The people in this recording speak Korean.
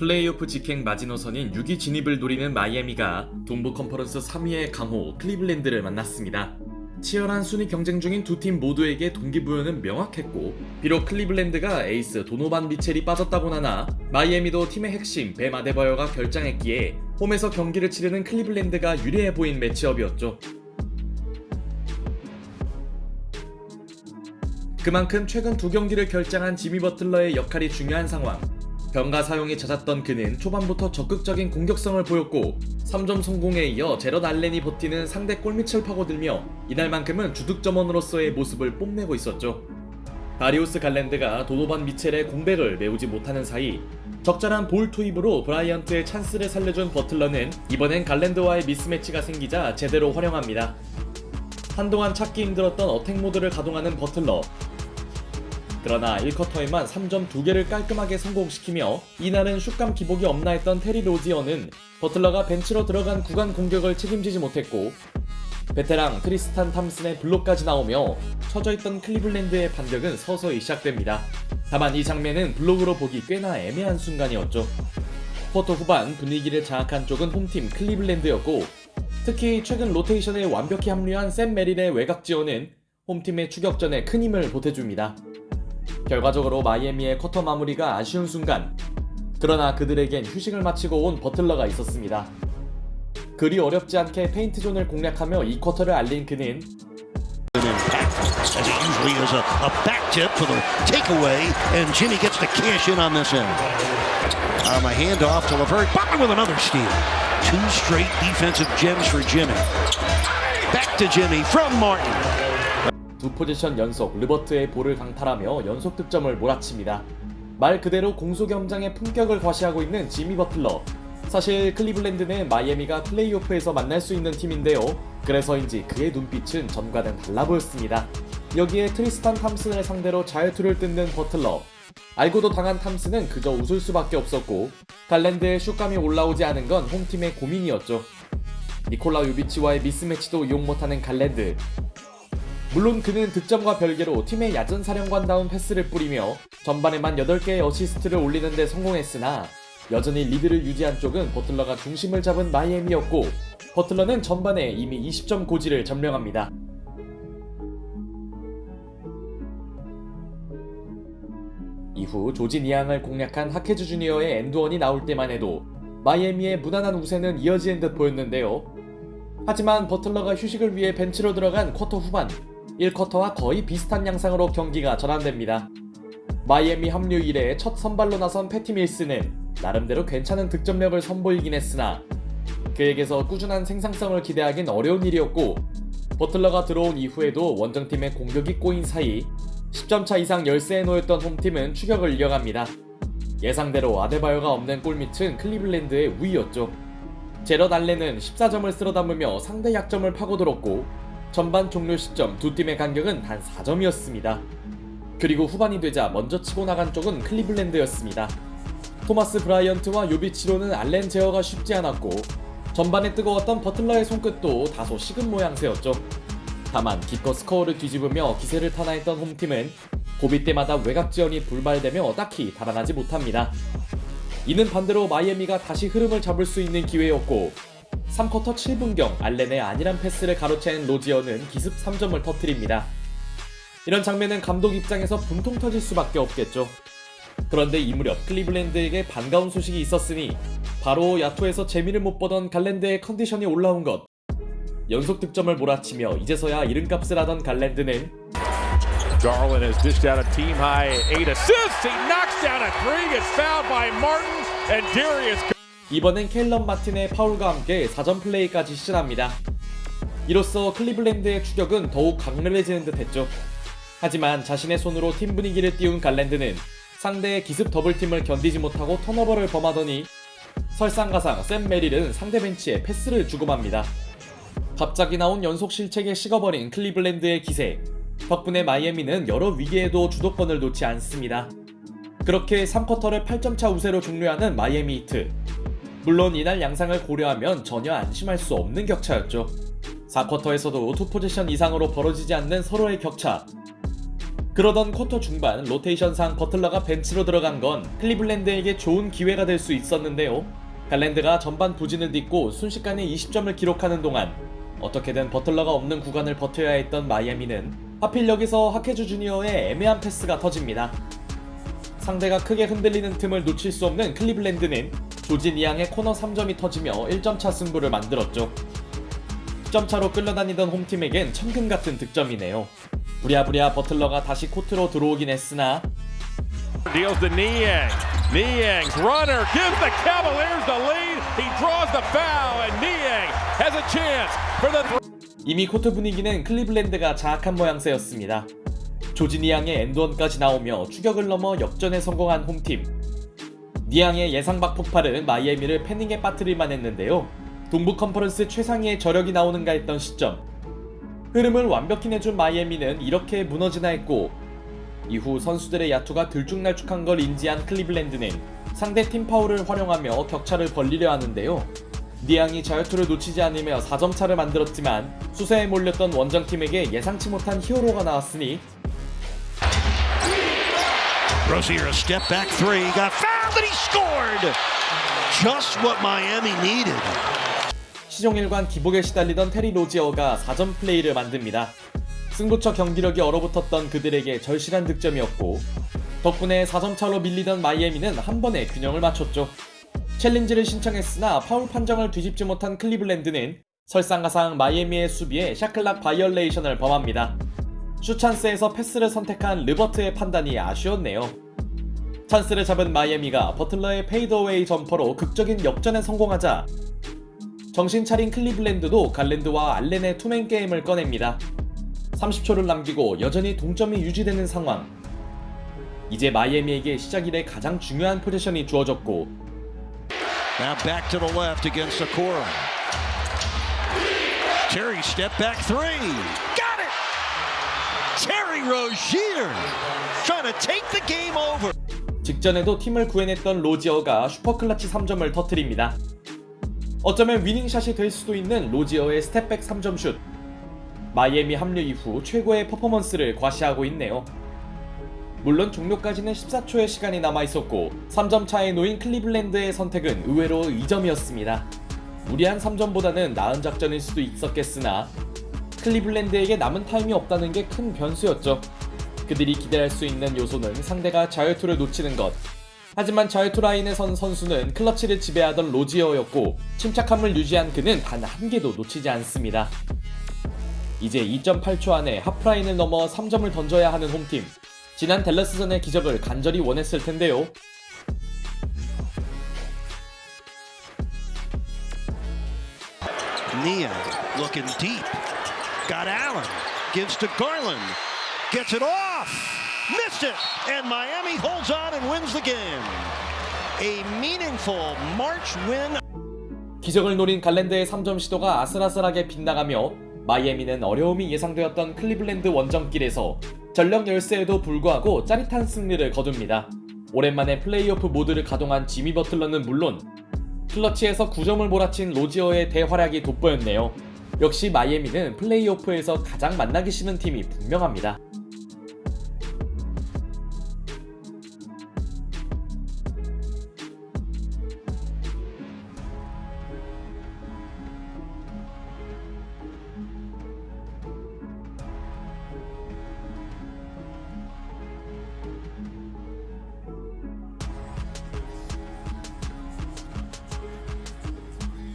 플레이오프 직행 마지노선인 6위 진입을 노리는 마이애미가 동부 컨퍼런스 3위의 강호 클리블랜드를 만났습니다. 치열한 순위 경쟁 중인 두 팀 모두에게 동기부여는 명확했고, 비록 클리블랜드가 에이스 도노반 미첼이 빠졌다곤 하나 마이애미도 팀의 핵심 뱀 아데바요가 결장했기에 홈에서 경기를 치르는 클리블랜드가 유리해 보인 매치업이었죠. 그만큼 최근 두 경기를 결장한 지미 버틀러의 역할이 중요한 상황. 병가 사용이 잦았던 그는 초반부터 적극적인 공격성을 보였고 3점 성공에 이어 제럿 알렌이 버티는 상대 골밑을 파고들며 이날만큼은 주득점원으로서의 모습을 뽐내고 있었죠. 다리우스 갈랜드가 도노반 미첼의 공백을 메우지 못하는 사이 적절한 볼 투입으로 브라이언트의 찬스를 살려준 버틀러는 이번엔 갈랜드와의 미스매치가 생기자 제대로 활용합니다. 한동안 찾기 힘들었던 어택 모드를 가동하는 버틀러. 그러나 1쿼터에만 3점 2개를 깔끔하게 성공시키며 이날은 슛감 기복이 없나 했던 테리 로지어는 버틀러가 벤치로 들어간 구간 공격을 책임지지 못했고, 베테랑 트리스탄 탐슨의 블록까지 나오며 처져있던 클리블랜드의 반격은 서서히 시작됩니다. 다만 이 장면은 블록으로 보기 꽤나 애매한 순간이었죠. 쿼터 후반 분위기를 장악한 쪽은 홈팀 클리블랜드였고, 특히 최근 로테이션에 완벽히 합류한 샘 메릴의 외곽 지원은 홈팀의 추격전에 큰 힘을 보태줍니다. 결과적으로 마이애미의 쿼터 마무리가 아쉬운 순간, 그러나 그들에겐 휴식을 마치고 온 버틀러가 있었습니다. 그리 어렵지 않게 페인트존을 공략하며 이 쿼터를 알린 그는 as it usually is a back tip for the takeaway, and Jimmy gets to cash in on this end. A handoff to LeVert. Butler with another steal. Two straight defensive gems for Jimmy. Back to Jimmy from Martin. 두 포지션 연속 르버트의 볼을 강탈하며 연속 득점을 몰아칩니다. 말 그대로 공소경장의 품격을 과시하고 있는 지미 버틀러. 사실 클리블랜드는 마이애미가 플레이오프에서 만날 수 있는 팀인데요. 그래서인지 그의 눈빛은 전과는 달라 보였습니다. 여기에 트리스탄 탐슨을 상대로 자유투를 뜯는 버틀러. 알고도 당한 탐슨은 그저 웃을 수밖에 없었고, 갈랜드의 슛감이 올라오지 않은 건 홈팀의 고민이었죠. 니콜라 요비치와의 미스매치도 이용 못하는 갈랜드. 물론 그는 득점과 별개로 팀의 야전 사령관다운 패스를 뿌리며 전반에만 8개의 어시스트를 올리는 데 성공했으나 여전히 리드를 유지한 쪽은 버틀러가 중심을 잡은 마이애미였고, 버틀러는 전반에 이미 20점 고지를 점령합니다. 이후 조지 니앙을 공략한 하케즈 주니어의 엔드원이 나올 때만 해도 마이애미의 무난한 우세는 이어지는 듯 보였는데요. 하지만 버틀러가 휴식을 위해 벤치로 들어간 쿼터 후반 1쿼터와 거의 비슷한 양상으로 경기가 전환됩니다. 마이애미 합류 이래 첫 선발로 나선 패티 밀스는 나름대로 괜찮은 득점력을 선보이긴 했으나 그에게서 꾸준한 생산성을 기대하긴 어려운 일이었고, 버틀러가 들어온 이후에도 원정팀의 공격이 꼬인 사이 10점차 이상 열세에 놓였던 홈팀은 추격을 이어갑니다. 예상대로 아데바요가 없는 골밑은 클리블랜드의 우위였죠. 제럿 알렌은 14점을 쓸어 담으며 상대 약점을 파고들었고, 전반 종료 시점 두 팀의 간격은 단 4점이었습니다. 그리고 후반이 되자 먼저 치고 나간 쪽은 클리블랜드였습니다. 토마스 브라이언트와 요비치로는 알렌 제어가 쉽지 않았고, 전반에 뜨거웠던 버틀러의 손끝도 다소 식은 모양새였죠. 다만 기껏 스코어를 뒤집으며 기세를 타나했던 홈팀은 고비 때마다 외곽 지원이 불발되며 딱히 달아나지 못합니다. 이는 반대로 마이애미가 다시 흐름을 잡을 수 있는 기회였고, 3쿼터 7분경 알렌의 안일한 패스를 가로챈 로지어는 기습 3점을 터뜨립니다. 이런 장면은 감독 입장에서 분통 터질 수밖에 없겠죠. 그런데 이 무렵 클리블랜드에게 반가운 소식이 있었으니 바로 야투에서 재미를 못 보던 갈랜드의 컨디션이 올라온 것. 연속 득점을 몰아치며 이제서야 이름값을 하던 갈랜드는 Garland has dished out a team high 8 assists. He knocks down a three, gets fouled by Martin and Darius. 이번엔 켈런 마틴의 파울과 함께 4점 플레이까지 시전합니다. 이로써 클리블랜드의 추격은 더욱 강렬해지는 듯 했죠. 하지만 자신의 손으로 팀 분위기를 띄운 갈랜드는 상대의 기습 더블팀을 견디지 못하고 턴오버를 범하더니 설상가상 샘 메릴은 상대 벤치에 패스를 주고 맙니다. 갑자기 나온 연속 실책에 식어버린 클리블랜드의 기세. 덕분에 마이애미는 여러 위기에도 주도권을 놓지 않습니다. 그렇게 3쿼터를 8점차 우세로 종료하는 마이애미 히트. 물론 이날 양상을 고려하면 전혀 안심할 수 없는 격차였죠. 4쿼터에서도 투 포지션 이상으로 벌어지지 않는 서로의 격차. 그러던 쿼터 중반 로테이션상 버틀러가 벤치로 들어간 건 클리블랜드에게 좋은 기회가 될 수 있었는데요. 갈랜드가 전반 부진을 딛고 순식간에 20점을 기록하는 동안 어떻게든 버틀러가 없는 구간을 버텨야 했던 마이애미는 하필 여기서 하케주 주니어의 애매한 패스가 터집니다. 상대가 크게 흔들리는 틈을 놓칠 수 없는 클리블랜드는 조지 니앙의 코너 3점이 터지며 1점차 승부를 만들었죠. 10점차로 끌려다니던 홈팀에겐 천금 같은 득점이네요. 부랴부랴 버틀러가 다시 코트로 들어오긴 했으나 Deals to Niang. Niang's runner gives the Cavaliers the lead. He draws the foul, and Niang has a chance for the. 이미 코트 분위기는 클리블랜드가 장악한 모양새였습니다. 조지 니앙의 엔드원까지 나오며 추격을 넘어 역전에 성공한 홈팀. 니앙의 예상밖 폭발은 마이애미를 패닝에 빠뜨릴만 했는데요. 동부 컨퍼런스 최상위의 저력이 나오는가 했던 시점. 흐름을 완벽히 내준 마이애미는 이렇게 무너지나 했고, 이후 선수들의 야투가 들쭉날쭉한 걸 인지한 클리블랜드는 상대 팀 파울을 활용하며 격차를 벌리려 하는데요. 니앙이 자유투를 놓치지 않으며 4점 차를 만들었지만 수세에 몰렸던 원정팀에게 예상치 못한 히어로가 나왔으니 Rozier a step back three, got fouled and he scored! Just what Miami needed. 시종일관 기복에 시달리던 테리 로지어가 4점 플레이를 만듭니다. 승부처 경기력이 얼어붙었던 그들에게 절실한 득점이었고, 덕분에 4점 차로 밀리던 마이애미는 한 번에 균형을 맞췄죠. 챌린지를 신청했으나 파울 판정을 뒤집지 못한 클리블랜드는 설상가상 마이애미의 수비에 샤클락 바이올레이션을 범합니다. 슛 찬스에서 패스를 선택한 르버트의 판단이 아쉬웠네요. 찬스를 잡은 마이애미가 버틀러의 페이드어웨이 점퍼로 극적인 역전에 성공하자 정신 차린 클리블랜드도 갈랜드와 알렌의 투맨 게임을 꺼냅니다. 30초를 남기고 여전히 동점이 유지되는 상황. 이제 마이애미에게 시작 이래 가장 중요한 포지션이 주어졌고, Now back to the left against Sakura. Terry step back three. Got it! Terry Rozier trying to take the game over. 직전에도 팀을 구해냈던 로지어가 슈퍼클러치 3점을 터뜨립니다. 어쩌면 위닝샷이 될 수도 있는 로지어의 스텝백 3점 슛. 마이애미 합류 이후 최고의 퍼포먼스를 과시하고 있네요. 물론 종료까지는 14초의 시간이 남아있었고 3점 차에 놓인 클리블랜드의 선택은 의외로 2점이었습니다. 무리한 3점보다는 나은 작전일 수도 있었겠으나 클리블랜드에게 남은 타임이 없다는 게 큰 변수였죠. 그들이 기대할 수 있는 요소는 상대가 자유투를 놓치는 것. 하지만 자유투 라인에 선 선수는 클러치를 지배하던 로지어였고 침착함을 유지한 그는 단 한 개도 놓치지 않습니다. 이제 2.8초 안에 하프라인을 넘어 3점을 던져야 하는 홈팀. 지난 댈러스전의 기적을 간절히 원했을 텐데요. Niang looking deep. Got Allen. Gives to Garland. Gets it off. Missed it. And Miami holds on and wins the game. A meaningful March win. 기적을 노린 갈랜드의 3점 시도가 아슬아슬하게 빗나가며 마이애미는 어려움이 예상되었던 클리블랜드 원정길에서 전력 열세에도 불구하고 짜릿한 승리를 거둡니다. 오랜만에 플레이오프 모드를 가동한 지미 버틀러는 물론 클러치에서 9점을 몰아친 로지어의 대활약이 돋보였네요. 역시 마이애미는 플레이오프에서 가장 만나기 싫은 팀이 분명합니다.